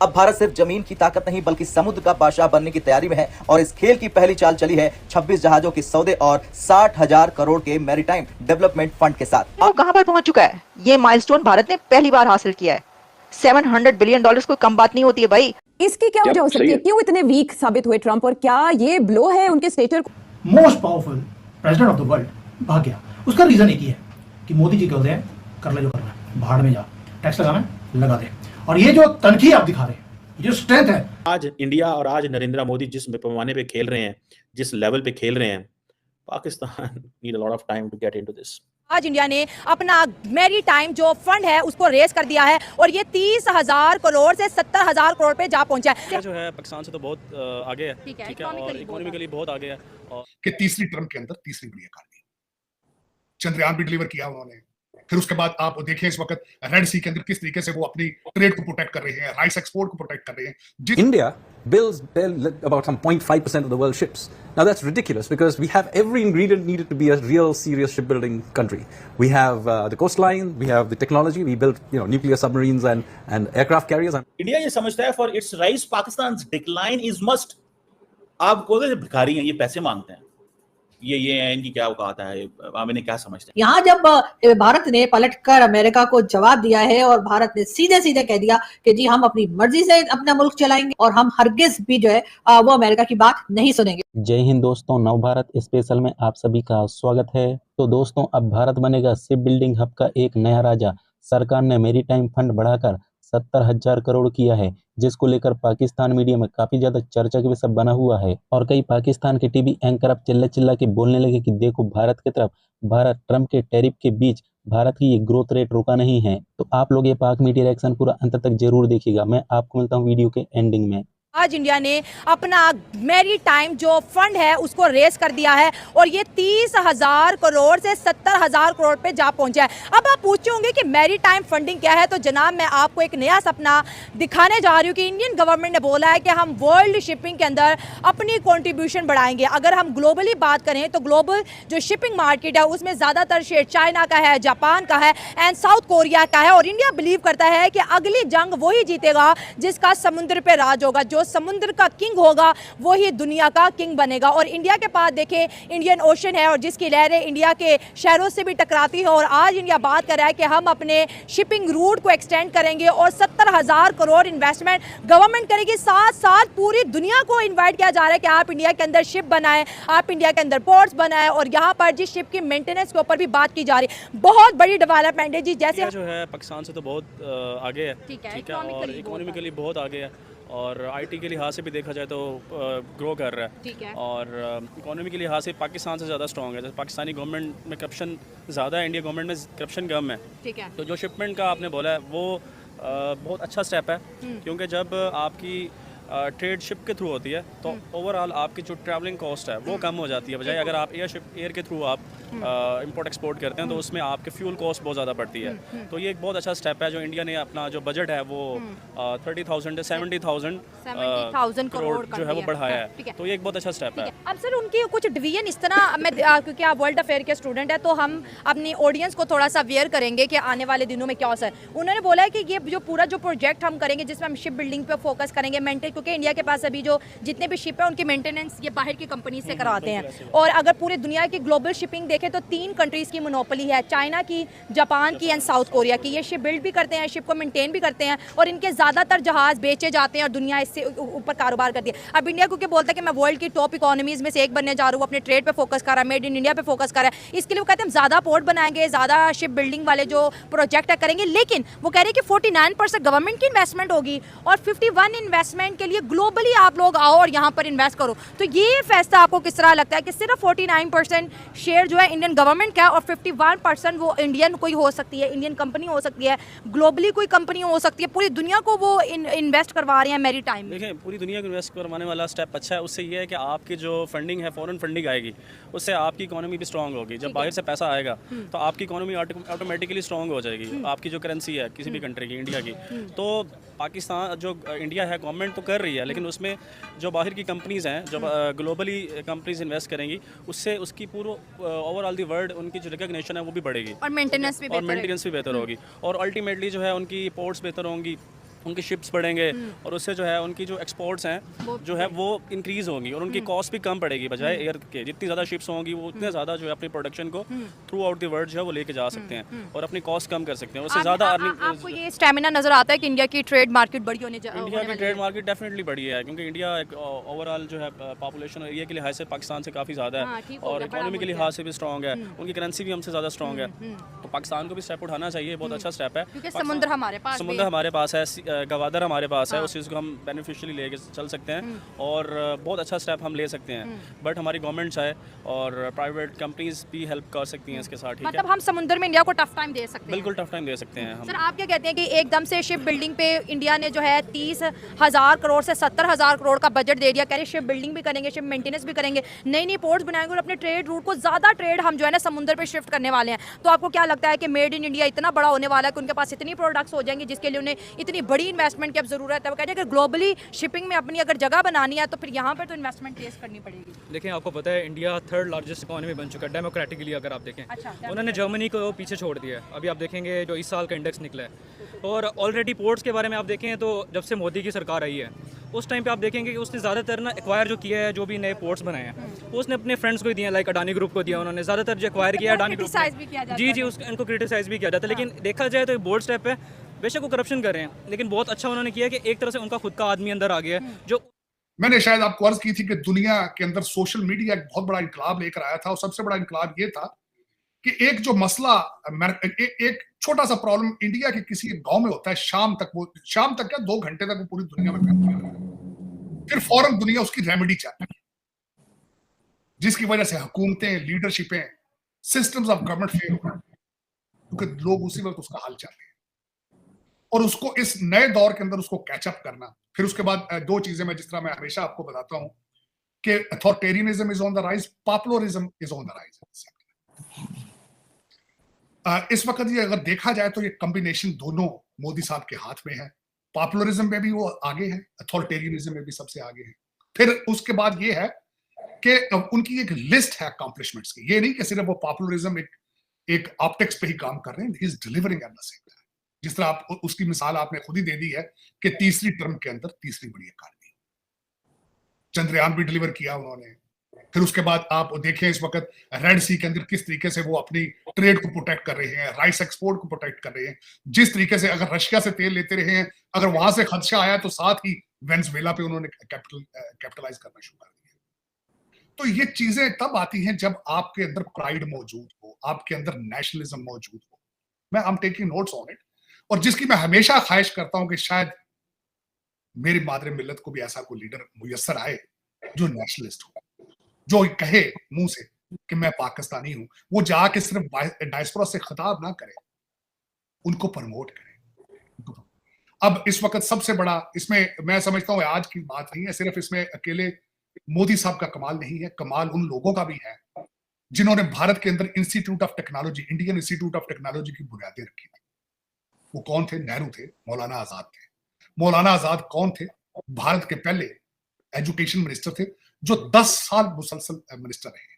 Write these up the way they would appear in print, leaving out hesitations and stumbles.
अब भारत सिर्फ जमीन की ताकत नहीं बल्कि समुद्र का बादशाह बनने की तैयारी में है और इस खेल की पहली चाल चली है 26 जहाजों के सौदे और 60,000 करोड़ के मैरीटाइम डेवलपमेंट फंड के साथ। वो कहां पर पहुंच चुका है? ये माइलस्टोन भारत ने पहली बार हासिल किया है। $700 बिलियन कोई कम बात नहीं होती है भाई। इसकी क्या वजह हो सकती है? क्यों इतने वीक साबित हुए ट्रंप, और क्या ये ब्लो है उनके स्टेटर को? Most powerful president of the world भाग गया। उसका रीजन एक ही है कि मोदी जी कहते हैं कर ले जो करना है, भाड़ में जा, टैक्स लगाना है लगा दे। और ये जो तनखी आप दिखा रहे हैं, जो स्ट्रेंथ है, आज इंडिया और आज नरेंद्र मोदी जिस पैमाने पे खेल रहे हैं, जिस लेवल पे खेल रहे हैं, Pakistan need a lot of time to get into this. आज इंडिया ने अपना मैरीटाइम जो फंड है उसको रेस कर दिया है और ये 30,000 करोड़ से 70,000 करोड़ पे जा पहुंचा है। जो है पाकिस्तान से तो बहुत आगे है, ठीक है, और इकोनॉमिकली बहुत आगे है। और कि तीसरी टर्म के अंदर तीसरी बड़ी इकॉनमी, चंद्रयान भी डिलीवर किया उन्होंने। फिर उसके बाद आप देखें इस वक्त रेड सी के अंदर किस तरीके से वो अपनी ट्रेड को प्रोटेक्ट कर रहे हैं, राइस एक्सपोर्ट को प्रोटेक्ट कर रहे हैं। India builds about some 0.5% of the world's ships. Now that's ridiculous because we have every ingredient needed to be a real serious shipbuilding country. We have the coastline, we have the technology, we built nuclear submarines and aircraft carriers. India ये समझता है for its rise Pakistan decline is must. आप कोई भिखारी हैं, ये पैसे मांगते हैं, ये है, इनकी क्या औकात है, आप इन्हें क्या समझते हैं? यहाँ जब भारत ने पलटकर अमेरिका को जवाब दिया है और भारत ने सीधे सीधे कह दिया कि जी हम अपनी मर्जी से अपना मुल्क चलाएंगे और हम हरगिज भी जो है वो अमेरिका की बात नहीं सुनेंगे। जय हिंद दोस्तों, नवभारत स्पेशल में आप सभी का स्वागत है। तो दोस्तों, अब भारत बनेगा शिप बिल्डिंग हब का एक नया राजा। सरकार ने मैरीटाइम फंड बढ़ाकर 70,000 करोड़ किया है, जिसको लेकर पाकिस्तान मीडिया में काफी ज्यादा चर्चा का विषय बना हुआ है। और कई पाकिस्तान के टीवी एंकर अब चिल्ला चिल्ला के बोलने लगे कि देखो भारत की तरफ, भारत ट्रंप के टैरिफ के बीच भारत की ये ग्रोथ रेट रुका नहीं है। तो आप लोग ये पाक मीडिया रिएक्शन पूरा अंत तक जरूर देखिएगा। मैं आपको मिलता हूँ वीडियो के एंडिंग में। आज इंडिया ने अपना मैरीटाइम जो फंड है उसको रेस कर दिया है और ये 30,000 करोड़ से 70,000 करोड़ पे जा पहुंचा है। अब आप पूछे होंगे कि मैरीटाइम फंडिंग क्या है, तो जनाब मैं आपको एक नया सपना दिखाने जा रही हूँ कि इंडियन गवर्नमेंट ने बोला है कि हम वर्ल्ड शिपिंग के अंदर अपनी कंट्रीब्यूशन बढ़ाएंगे। अगर हम ग्लोबली बात करें तो ग्लोबल जो शिपिंग मार्केट है उसमें ज़्यादातर शेयर चाइना का है, जापान का है एंड साउथ कोरिया का है। और इंडिया बिलीव करता है कि अगली जंग वही जीतेगा जिसका समुद्र पे राज होगा, जो समुद्र का किंग होगा वो ही दुनिया का किंग बनेगा। और इंडिया के पास देखें इंडियन ओशन है और जिसकी लहरें इंडिया के शहरों से भी टकराती है। और आज इंडिया बात कर रहा है कि हम अपने शिपिंग रूट को एक्सटेंड करेंगे और 70,000 करोड़ इन्वेस्टमेंट गवर्नमेंट करेगी। साथ साथ पूरी दुनिया को इन्वाइट किया जा रहा है कि आप इंडिया के अंदर शिप बनाएं, आप इंडिया के अंदर पोर्ट्स बनाएं। और यहाँ पर जिस शिप की मेंटेनेंस के ऊपर भी बात की जा रही है, बहुत बड़ी डेवलपमेंट है जी। जैसे जो है पाकिस्तान से तो बहुत आगे है, ठीक है, और इकोनॉमिकली बहुत आगे है और आईटी के लिहाज से भी देखा जाए तो ग्रो कर रहा है, ठीक है। और इकोनॉमी के लिहाज से पाकिस्तान से ज़्यादा स्ट्रॉन्ग है। जैसे पाकिस्तानी गवर्नमेंट में करप्शन ज़्यादा है, इंडिया गवर्नमेंट में करप्शन कम है, ठीक है। तो जो शिपमेंट का आपने बोला है वो बहुत अच्छा स्टेप है, क्योंकि जब आपकी ट्रेड शिप के थ्रू होती है तो ओवरऑल आपकी जो ट्रैवलिंग कॉस्ट है वो कम हो जाती है। बजाय अगर आप एयर के थ्रू आप इंपोर्ट एक्सपोर्ट करते हैं तो उसमें आपके फ्यूल कॉस्ट बहुत ज़्यादा बढ़ती है। तो ये एक बहुत अच्छा स्टेप है जो इंडिया ने अपना जो बजट है वो 30,000 से 70,000 करोड़ जो है वो बढ़ाया है। तो ये एक बहुत अच्छा स्टेप है। अब सर उनकी कुछ डिवीजन इस तरह मैं क्योंकि आप वर्ल्ड अफेयर के स्टूडेंट है तो हम अपनी ऑडियंस को थोड़ा सा अवेयर करेंगे कि आने वाले दिनों में क्या हो सर। उन्होंने बोला है कि ये जो पूरा जो प्रोजेक्ट हम करेंगे जिसमें हम शिप बिल्डिंग पे फोकस करेंगे, मेंटेन, क्योंकि इंडिया के पास अभी जो जितने भी शिप है उनकी मेंटेनेंस ये बाहर की कंपनी से करवाते हैं। और अगर पूरे दुनिया की ग्लोबल शिपिंग देखें तो 3 कंट्रीज की मोनोपोली है, चाइना की, जापान की एंड साउथ कोरिया की। ये शिप बिल्ड भी करते हैं, शिप को मेंटेन भी करते हैं और इनके ज़्यादातर जहाज बेचे जाते हैं और दुनिया इससे ऊपर कारोबार करती है। अब इंडिया क्योंकि बोलता है कि मैं वर्ल्ड की टॉप इकोनॉमीज में से एक बनने जा रहा हूँ, अपने ट्रेड पे फोकस कर रहा है, मेड इन इंडिया पे फोकस कर रहा है, इसके लिए वो कहते हैं हम ज़्यादा पोर्ट बनाएंगे, ज़्यादा शिप बिल्डिंग वाले जो प्रोजेक्ट है करेंगे। लेकिन वो कह रहे हैं कि 49% गवर्नमेंट की इन्वेस्टमेंट होगी और 51 इन्वेस्टमेंट के लिए ग्लोबली आप लोग आओ और यहाँ पर इन्वेस्ट करो। तो ये फैसला आपको किस तरह लगता है कि सिर्फ 49% शेयर जो है इंडियन गवर्नमेंट का और 51% वो इंडियन कोई हो सकती है, इंडियन कंपनी हो सकती है, ग्लोबली कोई कंपनी हो सकती है, पूरी दुनिया को वो इन्वेस्ट करवा रहे हैं मैरीटाइम में? देखिए, पूरी दुनिया को इन्वेस्ट करवाने वाला स्टेप अच्छा है। उससे ये है कि आपकी जो फंडिंग है, फॉरेन फंडिंग आएगी, उससे आपकी इकोनॉमी भी स्ट्रांग होगी। जब बाहर से पैसा आएगा तो आपकी इकोनॉमी ऑटोमेटिकली स्ट्रांग हो जाएगी। आपकी जो करेंसी है किसी भी कंट्री की, इंडिया की, तो पाकिस्तान जो इंडिया है गवर्नमेंट तो कर रही है, लेकिन उसमें जो बाहर की कंपनीज हैं, जो ग्लोबली कंपनीज इन्वेस्ट करेंगी, उससे उसकी पूरा ओवरऑल दी वर्ल्ड उनकी जो रिकग्निशन है वो भी बढ़ेगी और मेंटेनेंस भी बेहतर होगी और अल्टीमेटली जो है उनकी पोर्ट्स बेहतर होंगी, उनके शिप्स बढ़ेंगे और उससे जो है उनकी जो एक्सपोर्ट्स हैं जो है वो इंक्रीज़ होंगी और उनकी कॉस्ट भी कम पड़ेगी बजाय एयर के। जितनी ज़्यादा शिप्स होंगी वो उतने ज़्यादा जो है अपनी प्रोडक्शन को थ्रू आउट द वर्ल्ड जो है वो लेके जा सकते हैं और अपनी कॉस्ट कम कर सकते हैं। उससे ज़्यादा अर्निंग आपको ये स्टेमिना नजर आता है कि इंडिया की ट्रेड मार्केट बड़ी इंडिया की ट्रेड मार्केट डेफिनेटली बड़ी है क्योंकि इंडिया एक ओवरऑल जो है पॉपुलेशन एरिया के लिहाज से पाकिस्तान से काफ़ी ज़्यादा है और इकोनॉमी के लिहाज से भी स्ट्रॉन्ग है, उनकी करेंसी भी हमसे ज़्यादा स्ट्रॉन्ग है। तो पाकिस्तान को भी स्टेप उठाना चाहिए, बहुत अच्छा स्टेप है क्योंकि समुद्र हमारे पास है, गवादर हमारे पास है, उस चीज़ को हम बेनिफिशियली लेके चल सकते हैं और बहुत अच्छा स्टेप हम ले सकते हैं। बट हमारी गवर्नमेंट चाहे और प्राइवेट कंपनीज भी हेल्प कर सकती हैं इसके साथ। ठीक है, मतलब हम समुद्र में इंडिया को टफ टाइम दे सकते हैं। बिल्कुल टफ टाइम दे सकते हैं हम। सर आप क्या कहते हैं कि एकदम से शिप बिल्डिंग पे इंडिया ने जो है 30,000 करोड़ से 70,000 करोड़ का बजट दे दिया, कह रहे शिप बिल्डिंग भी करेंगे, शिप मेंटेनेंस भी करेंगे, नई नई पोर्ट्स बनाएंगे और अपने ट्रेड रूट को ज़्यादा ट्रेड हम जो है ना समुद्र पे शिफ्ट करने वाले हैं। तो आपको क्या लगता है कि मेड इन इंडिया इतना बड़ा होने वाला है कि उनके पास इतनी प्रोडक्ट्स हो जाएंगी जिसके लिए उन्हें इतनी बड़ी इन्वेस्टमेंट की अब ज़रूरत है? वो कहते हैं कि ग्लोबली शिपिंग में अपनी अगर जगह बनानी है तो फिर यहाँ पर तो इन्वेस्टमेंट फेस करनी पड़ेगी। देखिए आपको पता है इंडिया 3rd लार्जेस्ट इकोनॉमी बन चुका है डेमोक्रेटिकली अगर आप देखें। उन्होंने जर्मनी को पीछे छोड़ दिया है। अभी आप देखेंगे जो इस साल का इंडेक्स निकला है और ऑलरेडी पोर्ट्स के बारे में आप देखें तो जब से मोदी की सरकार आई है उस टाइम पे आप देखेंगे कि उसने ज़्यादातर ना एक्वायर जो किया है, जो भी नए पोर्ट्स बनाए हैं उसने अपने फ्रेंड्स को ही दिया, लाइक अडानी ग्रुप को दिया उन्होंने ज़्यादातर जो एक्वायर किया अडानी ग्रुप जी उनको क्रिटिसाइज़ भी किया जाता है। लेकिन देखा जाए तो बोल्ड स्टेप है, बेशक वो करप्शन कर रहे हैं लेकिन बहुत अच्छा उन्होंने किया कि एक तरह से उनका खुद का आदमी अंदर आ गया है। जो मैंने शायद आपको अर्ज की थी कि दुनिया के अंदर सोशल मीडिया एक बहुत बड़ा इनकलाब लेकर आया था और सबसे बड़ा इनकलाब ये था कि एक जो मसला एक छोटा सा प्रॉब्लम इंडिया के किसी गांव में होता है, शाम तक क्या 2 घंटे तक वो पूरी दुनिया में फैलता है, फिर फौरन दुनिया उसकी रेमेडी चाहती है, जिसकी वजह से हुकूमतें, लीडरशिपें, सिस्टम्स ऑफ गवर्नमेंट फेल हो क्योंकि लोग उसी वक्त उसका हाल चाहते हैं और उसको इस नए दौर के अंदर उसको कैचअप करना। फिर उसके बाद 2 चीजें मैं जिस तरह मैं हमेशा आपको बताता हूं कि authoritarianism is on the rise, populism is on the rise. इस वक्त ये अगर देखा जाए तो ये कॉम्बिनेशन दोनों मोदी साहब के हाथ में है। पॉपुलरिज्म में भी वो आगे है, अथॉरिटेरियनिज्म में भी सबसे आगे है। फिर उसके बाद ये है कि उनकी एक लिस्ट है अकॉम्प्लिशमेंट्स की। ये नहीं कि सिर्फ वो पॉपुलरिज्म एक ऑप्टिक्स पे ही काम कर रहे हैं, he is delivering at the same time. जिस तरह आप उसकी मिसाल आपने खुद ही दे दी है कि तीसरी टर्म के अंदर तीसरी बड़ी इकॉनमी, चंद्रयान भी डिलीवर किया उन्होंने। फिर उसके बाद आप देखें इस वक्त रेड सी के अंदर किस तरीके से वो अपनी ट्रेड को प्रोटेक्ट कर रहे हैं, राइस एक्सपोर्ट को प्रोटेक्ट कर रहे हैं। जिस तरीके से अगर रशिया से तेल लेते रहे हैं, अगर वहां से खदशा आया तो साथ ही वेनेजुएला पे उन्होंने कैपिटलाइज करना शुरू कर दिया। तो ये चीजें तब आती हैं जब आपके अंदर प्राइड मौजूद हो, आपके अंदर नेशनलिज्म मौजूद हो। मैं I am taking notes on it और जिसकी मैं हमेशा ख्वाहिश करता हूं कि शायद मेरी मादरे मिल्लत को भी ऐसा कोई लीडर मुयस्सर आए जो नेशनलिस्ट हो, जो कहे मुंह से कि मैं पाकिस्तानी हूं, वो जाके सिर्फ डायस्पोरा से खिताब ना करे, उनको प्रमोट करे। अब इस वक्त सबसे बड़ा इसमें मैं समझता हूं आज की बात नहीं है, सिर्फ इसमें अकेले मोदी साहब का कमाल नहीं है, कमाल उन लोगों का भी है जिन्होंने भारत के अंदर institute of technology, Indian institute of technology की बुनियादें रखी थी। वो कौन थे? नेहरू थे, मौलाना आजाद थे। मौलाना आजाद कौन थे? भारत के पहले एजुकेशन मिनिस्टर थे जो 10 साल मुसलसल मिनिस्टर रहे।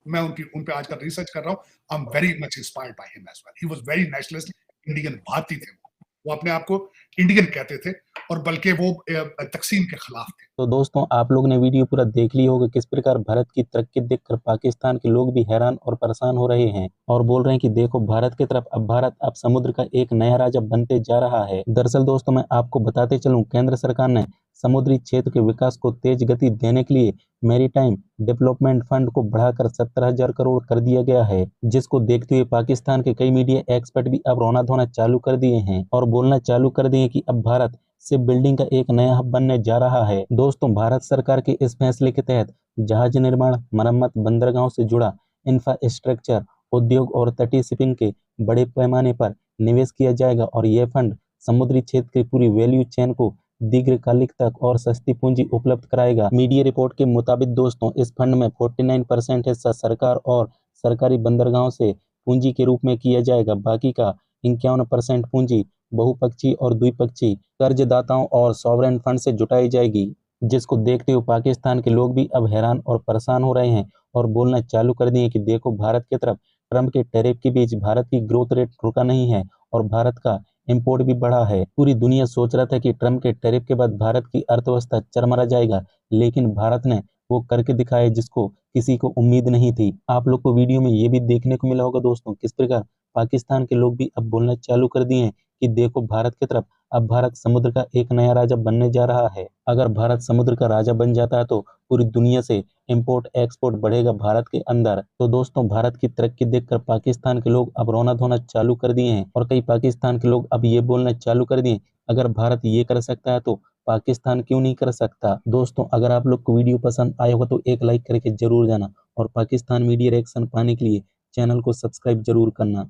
मैं उन पे आजकल रिसर्च कर रहा हूं। I am very much inspired by him as well. He was very nationalist, Indian भारतीय थे। वो अपने आप को इंडियन कहते थे और बल्कि वो तकसीम के खिलाफ थे। तो दोस्तों आप लोग ने वीडियो पूरा देख ली होगा किस प्रकार भारत की तरक्की देखकर पाकिस्तान के लोग भी हैरान और परेशान हो रहे हैं और बोल रहे हैं कि देखो भारत की तरफ अब भारत अब समुद्र का एक नया राजा बनते जा रहा है। दरअसल दोस्तों मैं आपको बताते चलूं, केंद्र सरकार ने समुद्री क्षेत्र के विकास को तेज गति देने के लिए मैरीटाइम डेवलपमेंट फंड को बढ़ाकर 70,000 करोड़ कर दिया गया है, जिसको देखते हुए पाकिस्तान के कई मीडिया एक्सपर्ट भी अब रोना धोना चालू कर दिए हैं और बोलना चालू कर दिए कि अब भारत शिप बिल्डिंग का एक नया हब बनने जा रहा है। दोस्तों भारत सरकार के इस फैसले के तहत जहाज निर्माण, मरम्मत, बंदरगाहों से जुड़ा इंफ्रास्ट्रक्चर, उद्योग और तटीय शिपिंग के बड़े पैमाने पर निवेश किया जाएगा और यह फंड समुद्री क्षेत्र की पूरी वैल्यू चेन को दीर्घकालिक तक और सस्ती पूंजी उपलब्ध कराएगा। मीडिया रिपोर्ट के मुताबिक दोस्तों इस फंड में 49% हिस्सा सरकार और सरकारी बंदरगाहों से पूंजी के रूप में किया जाएगा। बाकी का 51% पूंजी बहुपक्षीय और द्विपक्षीय कर्जदाताओं और सॉवरेन फंड से जुटाई जाएगी, जिसको देखते हुए पाकिस्तान के लोग भी अब हैरान और परेशान हो रहे हैं और बोलना चालू कर दिए कि देखो भारत की तरफ ट्रंप के टैरिफ के बीच भारत की ग्रोथ रेट रुका नहीं है और भारत का इंपोर्ट भी बढ़ा है। पूरी दुनिया सोच रहा था कि ट्रम्प के टैरिफ के बाद भारत की अर्थव्यवस्था चरमरा जाएगा, लेकिन भारत ने वो करके दिखाया जिसको किसी को उम्मीद नहीं थी। आप लोग को वीडियो में ये भी देखने को मिला होगा दोस्तों, किस प्रकार पाकिस्तान के लोग भी अब बोलना चालू कर दिए हैं कि देखो भारत की तरफ, अब भारत समुद्र का एक नया राजा बनने जा रहा है। अगर भारत समुद्र का राजा बन जाता है तो पूरी दुनिया से इंपोर्ट एक्सपोर्ट बढ़ेगा भारत के अंदर। तो दोस्तों, भारत की तरक्की देखकर पाकिस्तान के लोग अब रोना धोना चालू कर दिए हैं और कई पाकिस्तान के लोग अब ये बोलना चालू कर दिए, अगर भारत ये कर सकता है तो पाकिस्तान क्यों नहीं कर सकता। दोस्तों, अगर आप लोग को वीडियो पसंद आया होगा तो एक लाइक करके जरूर जाना और पाकिस्तान मीडिया रिएक्शन पाने के लिए चैनल को सब्सक्राइब जरूर करना।